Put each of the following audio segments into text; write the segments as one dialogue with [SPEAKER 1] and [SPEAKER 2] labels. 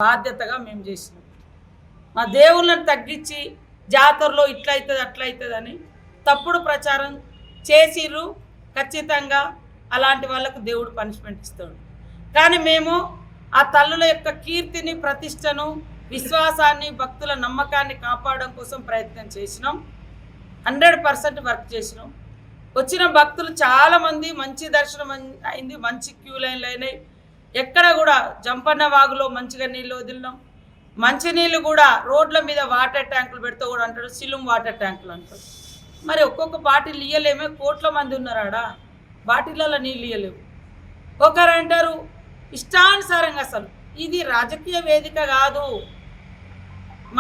[SPEAKER 1] బాధ్యతగా మేము చేసినాం. మా దేవుళ్ళని తగ్గించి జాతరలో ఇట్లయితుంది అట్లయితుందని తప్పుడు ప్రచారం చేసిర్రు. ఖచ్చితంగా అలాంటి వాళ్ళకు దేవుడు పనిష్మెంట్ ఇస్తాడు. కానీ మేము ఆ తల్లుల యొక్క కీర్తిని, ప్రతిష్టను, విశ్వాసాన్ని, భక్తుల నమ్మకాన్ని కాపాడడం కోసం ప్రయత్నం చేసినాం. 100% వర్క్ చేసినాం. వచ్చిన భక్తులు చాలామంది మంచి దర్శనం అయింది, మంచి క్యూ లైన్లు అయినాయి. ఎక్కడ కూడా జంపన్న వాగులో మంచిగా నీళ్ళు వదిలినాం. మంచినీళ్ళు కూడా రోడ్ల మీద వాటర్ ట్యాంకులు పెడితే కూడా అంటాడు సిలుం వాటర్ ట్యాంకులు అంటాడు. మరి ఒక్కొక్క బాటిల్ ఇయ్యలేమే, కోట్ల మంది ఉన్నారాడా, బాటిళ్ళలో నీళ్ళు ఇయ్యలేవు. ఒకరు అంటారు ఇష్టానుసారంగా. అసలు ఇది రాజకీయ వేదిక కాదు.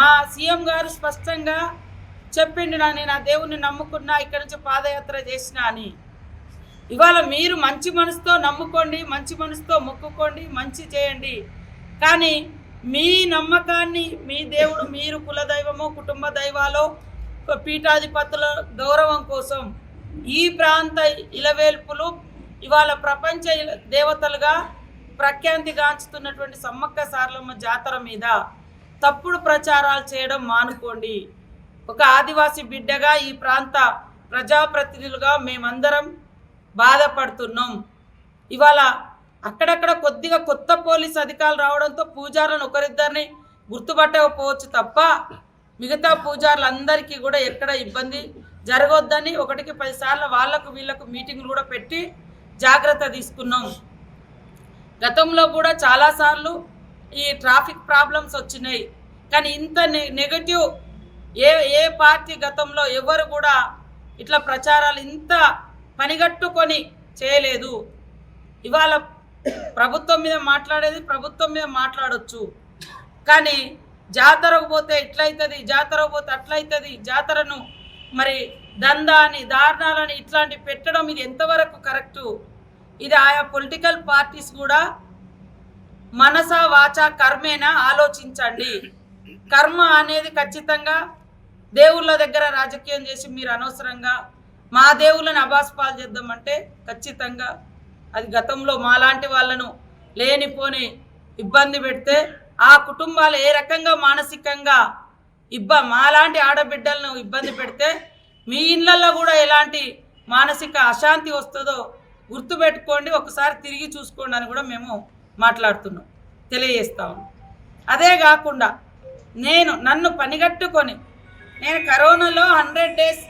[SPEAKER 1] మా సీఎం గారు స్పష్టంగా చెప్పిండు, నేను ఆ దేవుణ్ణి నమ్ముకున్నా, ఇక్కడి నుంచి పాదయాత్ర చేసినా అని. ఇవాళ మీరు మంచి మనసుతో నమ్ముకోండి, మంచి మనసుతో మొక్కుకోండి, మంచి చేయండి. కానీ మీ నమ్మకాన్ని, మీ దేవుడు, మీరు కులదైవమో కుటుంబ దైవాలో పీఠాధిపతుల గౌరవం కోసం ఈ ప్రాంత ఇలవేల్పులు ఇవాళ ప్రపంచ దేవతలుగా ప్రఖ్యాతిగాంచుతున్నటువంటి సమ్మక్క సారలమ్మ జాతర మీద తప్పుడు ప్రచారాలు చేయడం మానుకోండి. ఒక ఆదివాసీ బిడ్డగా, ఈ ప్రాంత ప్రజాప్రతినిధులుగా మేమందరం బాధపడుతున్నాం. ఇవాళ అక్కడక్కడ కొద్దిగా కొత్త పోలీస్ అధికారులు రావడంతో పూజారులను ఒకరిద్దరిని గుర్తుపట్టకపోవచ్చు తప్ప మిగతా పూజారులందరికీ కూడా ఎక్కడ ఇబ్బంది జరగొద్దని 1కి 10 సార్లు వాళ్ళకు వీళ్ళకు మీటింగ్లు కూడా పెట్టి జాగ్రత్త తీసుకున్నాం. గతంలో కూడా చాలాసార్లు ఈ ట్రాఫిక్ ప్రాబ్లమ్స్ వచ్చినాయి. కానీ ఇంత నెగటివ్ ఏ పార్టీ గతంలో ఎవరు కూడా ఇట్లా ప్రచారాలు ఇంత పనిగట్టుకొని చేయలేదు. ఇవాళ ప్రభుత్వం మీద మాట్లాడేది ప్రభుత్వం మీద మాట్లాడొచ్చు, కానీ జాతరకు పోతే ఇట్లయితుంది, జాతరకు పోతే అట్లయితుంది, జాతరను మరి దందాని, దారుణాలని ఇట్లాంటివి పెట్టడం ఇది ఎంతవరకు కరెక్టు? ఇది ఆయా పొలిటికల్ పార్టీస్ కూడా మనస వాచ కర్మేనా ఆలోచించండి. కర్మ అనేది ఖచ్చితంగా దేవుళ్ళ దగ్గర రాజకీయం చేసి మీరు అనవసరంగా మా దేవుళ్ళని అబాస్పాలు చేద్దామంటే ఖచ్చితంగా అది గతంలో మాలాంటి వాళ్ళను లేనిపోని ఇబ్బంది పెడితే ఆ కుటుంబాలు ఏ రకంగా మానసికంగా మాలాంటి ఆడబిడ్డలను ఇబ్బంది పెడితే మీ ఇళ్ళల్లో కూడా ఎలాంటి మానసిక అశాంతి వస్తుందో గుర్తుపెట్టుకోండి, ఒకసారి తిరిగి చూసుకోండి అని కూడా మేము మాట్లాడుతున్నాం, తెలియజేస్తాము. అదే కాకుండా నన్ను పనిగట్టుకొని నేను కరోనాలో 100 days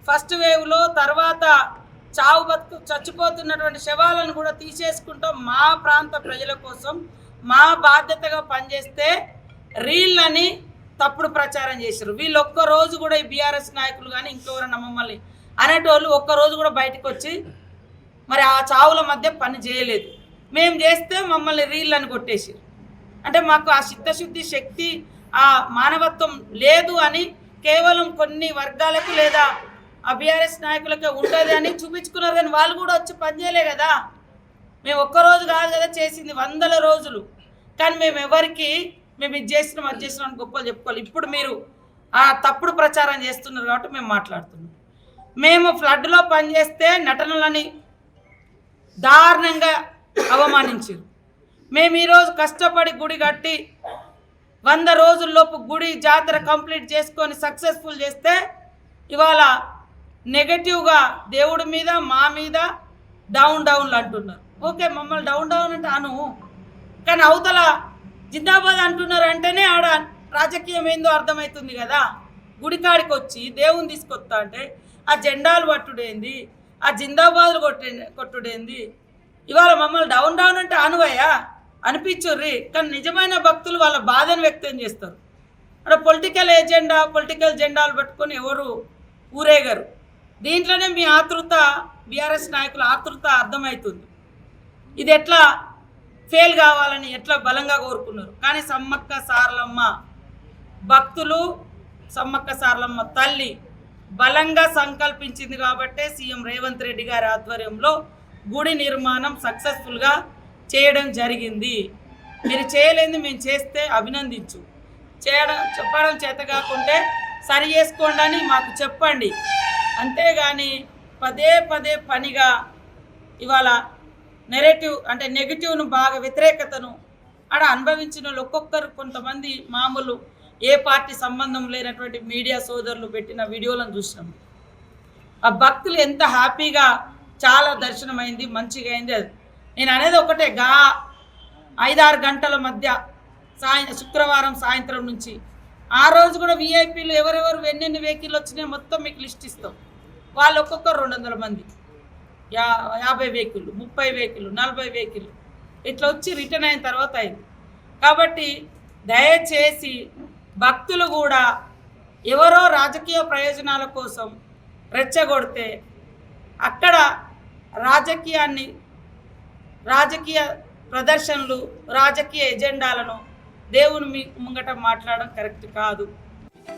[SPEAKER 1] ఫస్ట్ వేవ్లో తర్వాత చావు బతుకు చచ్చిపోతున్నటువంటి శవాలను కూడా తీసేసుకుంటాం మా ప్రాంత ప్రజల కోసం మా బాధ్యతగా పనిచేస్తే రీళ్ళని తప్పుడు ప్రచారం చేశారు. వీళ్ళు ఒక్కరోజు కూడా ఈ బీఆర్ఎస్ నాయకులు కానీ ఇంకెవరన్నా మమ్మల్ని అనేటోళ్ళు ఒక్కరోజు కూడా బయటకు వచ్చి మరి ఆ చావుల మధ్య పని చేయలేదు. మేము చేస్తే మమ్మల్ని రీళ్ళని కొట్టేసారు. అంటే మాకు ఆ చిత్తశుద్ధి, శక్తి, ఆ మానవత్వం లేదు అని కేవలం కొన్ని వర్గాలకు లేదా ఆ బీఆర్ఎస్ నాయకులకే ఉంటుంది అని చూపించుకున్నారు. కానీ వాళ్ళు కూడా వచ్చి పనిచేయలే కదా. మేము ఒక్కరోజు కాదు కదా చేసింది, 100 రోజులు. కానీ మేము ఎవరికి మేము ఇది చేసినాం అది చేసినాం అని గొప్పలు చెప్పుకోవాలి. ఇప్పుడు మీరు ఆ తప్పుడు ప్రచారం చేస్తున్నారు కాబట్టి మేము మాట్లాడుతున్నాం. మేము ఫ్లడ్లో పనిచేస్తే నటనలని దారుణంగా అవమానించారు. మేము ఈరోజు కష్టపడి గుడి కట్టి 100 రోజుల్లోపు గుడి జాతర కంప్లీట్ చేసుకొని సక్సెస్ఫుల్ చేస్తే ఇవాళ నెగటివ్గా దేవుడి మీద మా మీద డౌన్లు అంటున్నారు. ఓకే, మమ్మల్ని డౌన్ అంటే అను, కానీ అవతల జిందాబాద్ అంటున్నారు అంటేనే ఆడ రాజకీయం ఏందో అర్థమవుతుంది కదా. గుడికాడికి వచ్చి దేవుని తీసుకొస్తా అంటే ఆ జెండాలు పట్టుడేంది, ఆ జిందాబాదులు కొట్టుడేంది. ఇవాళ మమ్మల్ని డౌన్ అంటే అనువయ్యా అనిపించుర్రి. కానీ నిజమైన భక్తులు వాళ్ళ బాధను వ్యక్తం చేస్తారు. అక్కడ పొలిటికల్ జెండాలు పట్టుకొని ఎవరు ఊరేగారు. దీంట్లోనే మీ ఆతృత, బీఆర్ఎస్ నాయకుల ఆతృత అర్థమవుతుంది. ఇది ఎట్లా ఫెయిల్ కావాలని ఎట్లా బలంగా కోరుకున్నారు. కానీ సమ్మక్క సారలమ్మ భక్తులు, సమ్మక్క సారలమ్మ తల్లి బలంగా సంకల్పించింది కాబట్టే సీఎం రేవంత్ రెడ్డి గారి ఆధ్వర్యంలో గుడి నిర్మాణం సక్సెస్ఫుల్గా చేయడం జరిగింది. మీరు చేయలేని మేము చేస్తే అభినందించు, చెప్పడం చేత కాకుంటే సరి చేసుకోండి అని మాకు చెప్పండి. అంతేగాని పదే పనిగా ఇవాళ నెగటివ్ను బాగా వ్యతిరేకతను ఆడ అనుభవించిన వాళ్ళు ఒక్కొక్కరు కొంతమంది మామూలు ఏ పార్టీ సంబంధం లేనటువంటి మీడియా సోదరులు పెట్టిన వీడియోలను చూసినాం. ఆ భక్తులు ఎంత హ్యాపీగా చాలా దర్శనమైంది, మంచిగా అయింది. అది నేను అనేది ఒకటే, 5-6 గంటల మధ్య శుక్రవారం సాయంత్రం నుంచి ఆ రోజు కూడా విఐపీలు ఎవరెవరు ఎన్నెన్ని వెహికల్ వచ్చినాయో మొత్తం మీకు లిస్ట్ ఇస్తాం. వాళ్ళు ఒక్కొక్కరు 200 మంది, 50 వెహికల్, 30 వెహికల్, 40 వెహికల్ ఇట్లా వచ్చి రిటర్న్ అయిన తర్వాత అయింది. కాబట్టి దయచేసి భక్తులు కూడా ఎవరో రాజకీయ ప్రయోజనాల కోసం రెచ్చగొడితే అక్కడ రాజకీయ ప్రదర్శనలు, రాజకీయ ఎజెండాలను దేవుని ముంగట మాట్లాడడం కరెక్ట్ కాదు.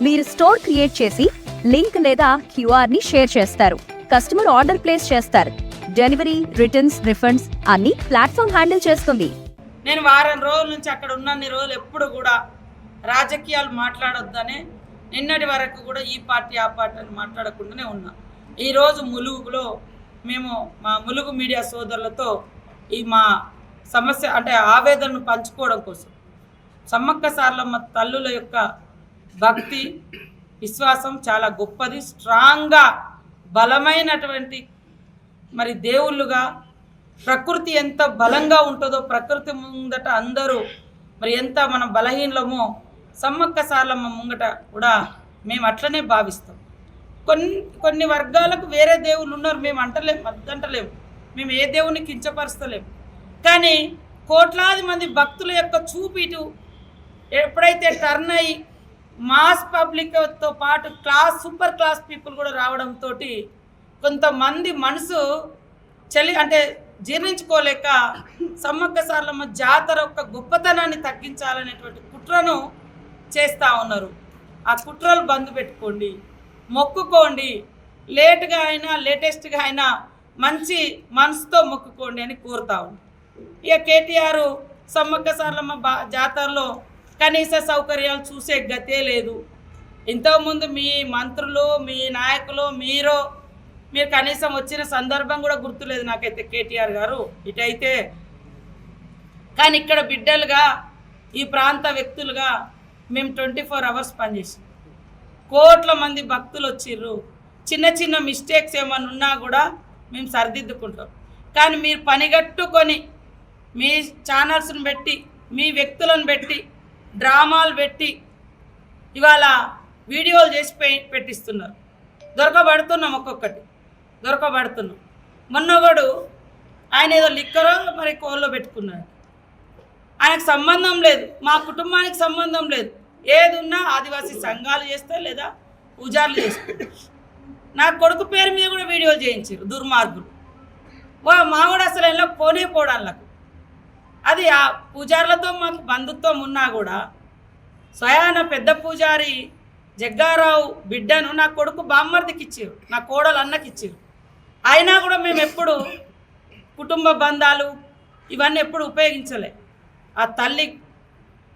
[SPEAKER 2] మీరు స్టోర్ క్రియేట్ చేసి లింక్ లేదా క్యూఆర్ ని షేర్ చేస్తారు. కస్టమర్ ఆర్డర్ ప్లేస్ చేస్తారు. డెలివరీ, రిటర్న్స్, రిఫండ్స్ అన్ని ప్లాట్ఫామ్ హ్యాండిల్ చేస్తుంది.
[SPEAKER 1] నేను వారం రోజుల నుంచి అక్కడ ఉన్నన్ని రోజులు ఎప్పుడు కూడా రాజకీయాలు మాట్లాడొద్దనే, నిన్నటి వరకు కూడా ఈ పార్టీ ఆ పార్టీ అని మాట్లాడకుండానే ఉన్నా. ఈరోజు ములుగులో మేము మా ములుగు మీడియా సోదరులతో మా సమస్య అంటే ఆవేదనను పంచుకోవడం కోసం, సమ్మక్క సారలమ్మ తల్లుల యొక్క భక్తి విశ్వాసం చాలా గొప్పది, స్ట్రాంగ్గా బలమైనటువంటి మరి దేవుళ్ళుగా, ప్రకృతి ఎంత బలంగా ఉంటుందో ప్రకృతి ముందట అందరూ మరి ఎంత మనం బలహీనమో సమ్మక్క సారలమ్మ ముంగట కూడా మేము అట్లనే భావిస్తాం. కొన్ని వర్గాలకు వేరే దేవుళ్ళు ఉన్నారు, మేము వద్దంటలేము, మేము ఏ దేవుని కించపరుస్తలేము. కానీ కోట్లాది మంది భక్తుల యొక్క చూపిటు ఎప్పుడైతే టర్న్ అయ్యి మాస్ పబ్లిక్తో పాటు సూపర్ క్లాస్ పీపుల్ కూడా రావడంతో కొంతమంది మనసు జీర్ణించుకోలేక సమ్మక్క సారలమ్మ జాతర యొక్క గొప్పతనాన్ని తగ్గించాలనేటువంటి కుట్రను చేస్తూ ఉన్నారు. ఆ కుట్రలు బంద్ పెట్టుకోండి, మొక్కుకోండి, లేట్గా అయినా లేటెస్ట్గా అయినా మంచి మనసుతో మొక్కుకోండి అని కోరుతా ఉన్నాను. ఇక కేటీఆర్ సమ్మక్క సారలమ్మ జాతరలో కనీస సౌకర్యాలు చూసే గతే లేదు. ఇంతకుముందు మీ మంత్రులు, మీ నాయకులు, మీరు కనీసం వచ్చిన సందర్భం కూడా గుర్తులేదు నాకైతే కేటీఆర్ గారు ఇటైతే. కానీ ఇక్కడ బిడ్డలుగా, ఈ ప్రాంత వ్యక్తులుగా మేము 24 అవర్స్ పనిచేసాం. కోట్ల మంది భక్తులు వచ్చిర్రు. చిన్న చిన్న మిస్టేక్స్ ఏమైనా ఉన్నా కూడా మేము సరిదిద్దుకుంటాం. కానీ మీరు పనిగట్టుకొని మీ ఛానల్స్ని పెట్టి, మీ వ్యక్తులను పెట్టి, డ్రామాలు పెట్టి ఇవాళ వీడియోలు చేసి పెట్టిస్తున్నారు. దొరకబడుతున్నాం, ఒక్కొక్కటి దొరకబడుతున్నాం. మొన్నొకడు ఆయన ఏదో లిక్కరో మరి కోల్లో పెట్టుకున్నాడు. ఆయనకు సంబంధం లేదు, మా కుటుంబానికి సంబంధం లేదు. ఏది ఉన్నా ఆదివాసీ సంఘాలు చేస్తారు లేదా పూజార్లు చేస్తారు. నా కొడుకు పేరు మీద కూడా వీడియోలు చేయించారు దుర్మార్గులు. మా కూడా అసలు ఎలా పోవడానికి అది ఆ పూజారులతో మాకు బంధుత్వం ఉన్నా కూడా స్వయాన పెద్ద పూజారి జగ్గారావు బిడ్డను నా కొడుకు బామ్మర్దికి ఇచ్చారు, నా కోడలు అన్నకి ఇచ్చారు. అయినా కూడా మేము ఎప్పుడు కుటుంబ బంధాలు ఇవన్నీ ఎప్పుడు ఉపయోగించలే. ఆ తల్లి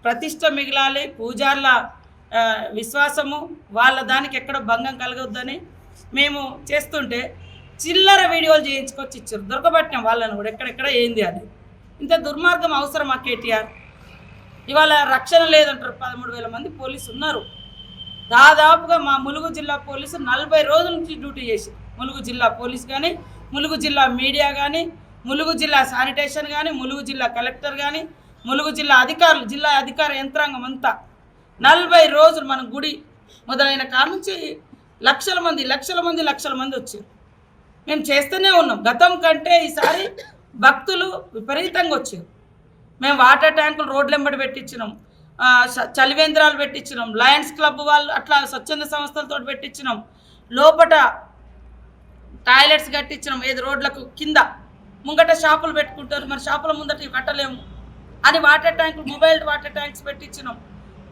[SPEAKER 1] ప్రతిష్ట మిగిలాలి, పూజార్ల విశ్వాసము వాళ్ళ దానికి ఎక్కడ భంగం కలగొద్దని మేము చేస్తుంటే చిల్లర వీడియోలు చేయించుకొచ్చి ఇచ్చారు. దొరకబట్టినాం వాళ్ళని కూడా ఎక్కడెక్కడ ఏంది అది. ఇంత దుర్మార్గం అవసరమా కేటీఆర్? ఇవాళ రక్షణ లేదంటారు. 13,000 మంది పోలీసు ఉన్నారు. దాదాపుగా మా ములుగు జిల్లా పోలీసు 40 రోజుల నుంచి డ్యూటీ చేసి, ములుగు జిల్లా పోలీస్ కానీ, ములుగు జిల్లా మీడియా కానీ, ములుగు జిల్లా శానిటేషన్ కానీ, ములుగు జిల్లా కలెక్టర్ కానీ, ములుగు జిల్లా అధికారులు, జిల్లా అధికార యంత్రాంగం అంతా 40 రోజులు మన గుడి మొదలైన కాడ నుంచి లక్షల మంది వచ్చారు. మేము చేస్తూనే ఉన్నాం. గతం కంటే ఈసారి భక్తులు విపరీతంగా వచ్చారు. మేము వాటర్ ట్యాంకులు రోడ్లు వెంబడి పెట్టించినాం, చలివేంద్రాలు పెట్టించినాం, లయన్స్ క్లబ్ వాళ్ళు అట్లా స్వచ్ఛంద సంస్థలతో పెట్టించినాం, లోపట టాయిలెట్స్ కట్టించినాం. ఏది రోడ్లకు కింద ముంగట షాపులు పెట్టుకుంటారు, మరి షాపుల ముందట కట్టలేము అని వాటర్ ట్యాంకులు, మొబైల్ వాటర్ ట్యాంక్స్ పెట్టించినాం.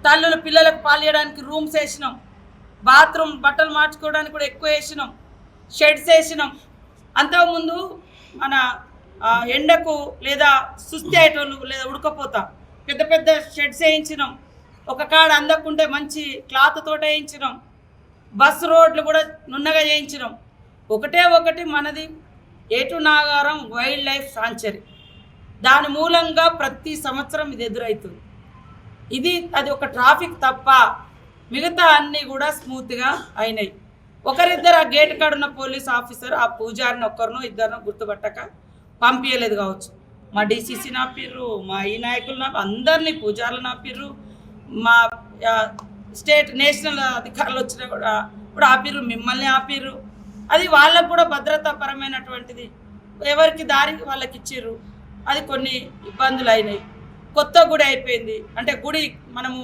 [SPEAKER 1] తల్లులు పిల్లలకు పాలియడానికి రూమ్స్ వేసినాం, బాత్రూమ్ బట్టలు మార్చుకోవడానికి కూడా ఎక్కువ వేసినాం, షెడ్స్ వేసినాం. అంతకుముందు మన ఎండకు లేదా సుస్థి అయ్యేటోళ్ళు లేదా ఉడకపోతా పెద్ద పెద్ద షెడ్స్ వేయించినాం. ఒక కాడ అందకుంటే మంచి క్లాత్ తోట వేయించినాం. బస్ రోడ్లు కూడా నున్నగా చేయించినాం. ఒకటి మనది ఏటు నాగారం వైల్డ్ లైఫ్ సాంచురీ. దాని మూలంగా ప్రతి సంవత్సరం ఇది ఎదురవుతుంది. అది ఒక ట్రాఫిక్ తప్ప మిగతా అన్నీ కూడా స్మూత్గా అయినాయి. ఒకరిద్దరు ఆ గేట్ కాడున్న పోలీస్ ఆఫీసర్ ఆ పూజారిని ఒక్కరినో ఇద్దరినో గుర్తుపట్టక పంపించలేదు కావచ్చు. మా డీసీసీని ఆపిర్రు, మా ఈ నాయకులను అందరినీ పూజారులను ఆపిర్రు, మా స్టేట్ నేషనల్ అధికారులు వచ్చినా కూడా ఆపిర్రు, మిమ్మల్ని ఆపిర్రు. అది వాళ్ళకు కూడా భద్రతాపరమైనటువంటిది, ఎవరికి దారికి వాళ్ళకి ఇచ్చిర్రు. అది కొన్ని ఇబ్బందులు అయినాయి. కొత్త గుడి అయిపోయింది అంటే గుడి మనము